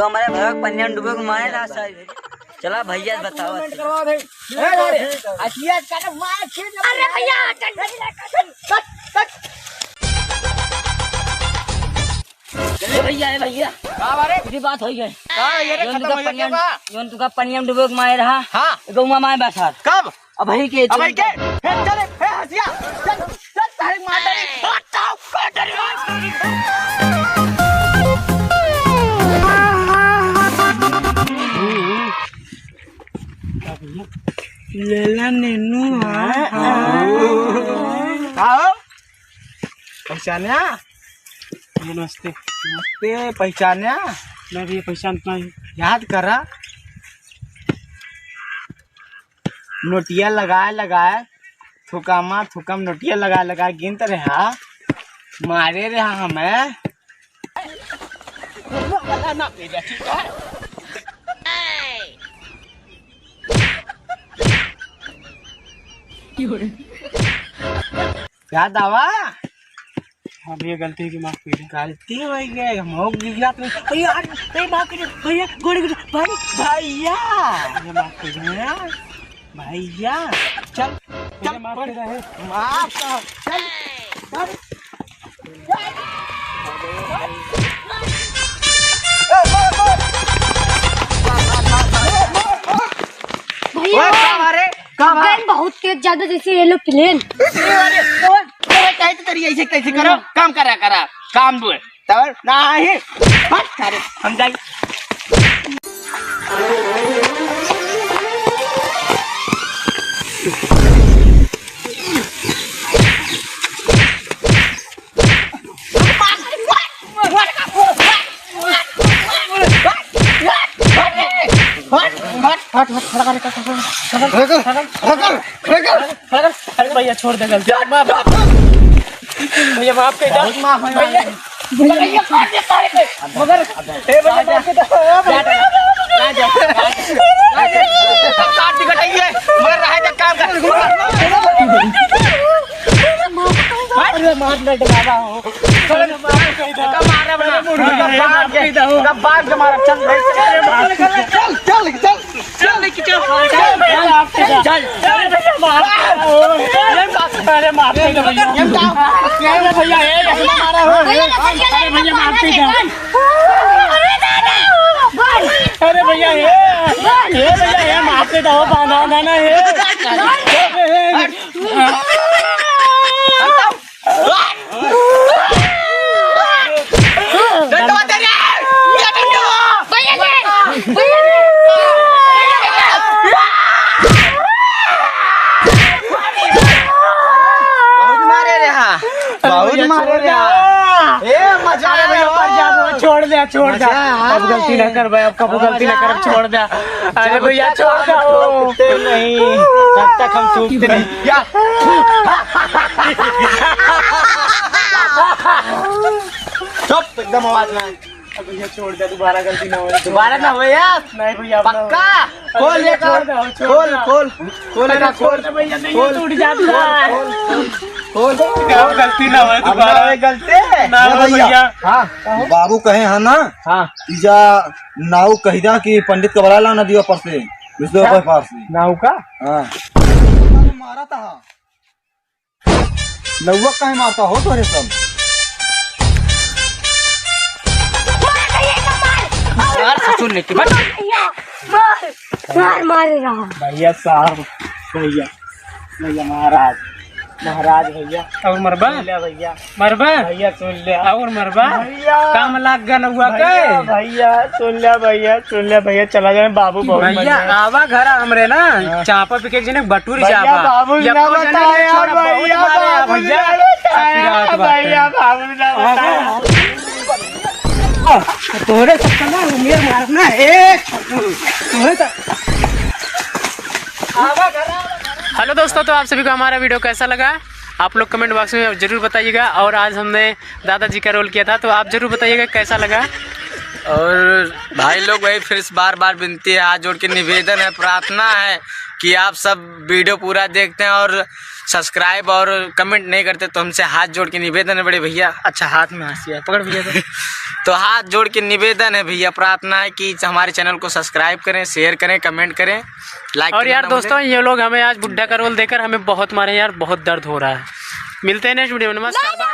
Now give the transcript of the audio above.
तो हमारे भैया पन्निया डूबे को मारे ना साहब। चला भैया बताओ। अरे भैया भैया बात हो गई। तुका पनिया में डूबे मारे रहा। हाँ गौमा माए बैठा कब अब भाई के चले हसिया चल चल तारे माता रे हटाओ लेला नेनू आओ पहचानिया। नमस्ते। नमस्ते पहचानिया। मैं भी पहचानता हूँ। याद करा नोटिया लगाए थुकम नोटिया लगाए गिनते रहा मारे रहा हमें ना ठीक है। क्या दावा हाँ भैया गलती की माफ कीजिए। गलती हो गई हम भैया माफ कीजिए भैया गोड़ी भैया माफ कीजिए भैया चल चल माफ कर रहे माफ चल भैया बहुत तेज ज्यादा जैसे ये लोग प्लेन कैसे करो काम करा काम दो तब नहीं हम जाए। भैया छोड़ दे गलती भैया माफ कर दो भैया मगर हे भैया माफ कर दो काट दी कटाइए मगर रहा है काम कर अरे मार ले डरा हो बाप के मारा चल अरे भैया ये मारते दो बाना नाना ये छोड़ दे अब गलती ना कर भाई, अब कब गलती ना कर, छोड़ दे। अरे भैया छोड़ दो नहीं तब तक हम सूखते नहीं। चुप एकदम आवाज ना भैया छोड़ दे, दोबारा गलती ना हो। दोबारा ना हो यार। नहीं भैया पक्का खोल ले खोल भैया नहीं टूट जाता खोल गलती ना हो दोबारा गलती ना हो भैया। हाँ बाबू कहे है ना। हाँ इजा नाव कहिदा कि पंडित कबरा ला नदियों पर से विष्णु के पास से नाव का हाँ मारा था नौवा कहे मारता हो तोरे सब सुन लेती मार रहा भैया साहब भैया महाराज भैया और मरबा भैया भैया सुन ले और मरबा काम लाग गया नौवा के सुन ले भैया चला जाए बाबू बहुत भैया आवा घर हमरे ना चापा पिके जने बटूरी चापा बाबू ने बताया भैया बाबू ने बताया तोरे चक्कर में उमेर मारना एक हेलो दोस्तों, तो आप सभी को हमारा वीडियो कैसा लगा आप लोग कमेंट बॉक्स में ज़रूर बताइएगा। और आज हमने दादाजी का रोल किया था, तो आप ज़रूर बताइएगा कैसा लगा। और भाई लोग भाई फिर बार बार विनती है, हाथ जोड़ के निवेदन है, प्रार्थना है कि आप सब वीडियो पूरा देखते हैं और सब्सक्राइब और कमेंट नहीं करते, तो हमसे हाथ जोड़ के निवेदन है बड़े भैया। अच्छा हाथ में हंसी है, पकड़ भैया। तो हाथ जोड़ के निवेदन है भैया, प्रार्थना है कि हमारे चैनल को सब्सक्राइब करें, शेयर करें, कमेंट करें, लाइक। और यार दोस्तों, ये लोग हमें आज बुड्ढा का रोल देकर हमें बहुत मारे यार, बहुत दर्द हो रहा है। मिलते हैं नेक्स्ट वीडियो में, नमस्कार।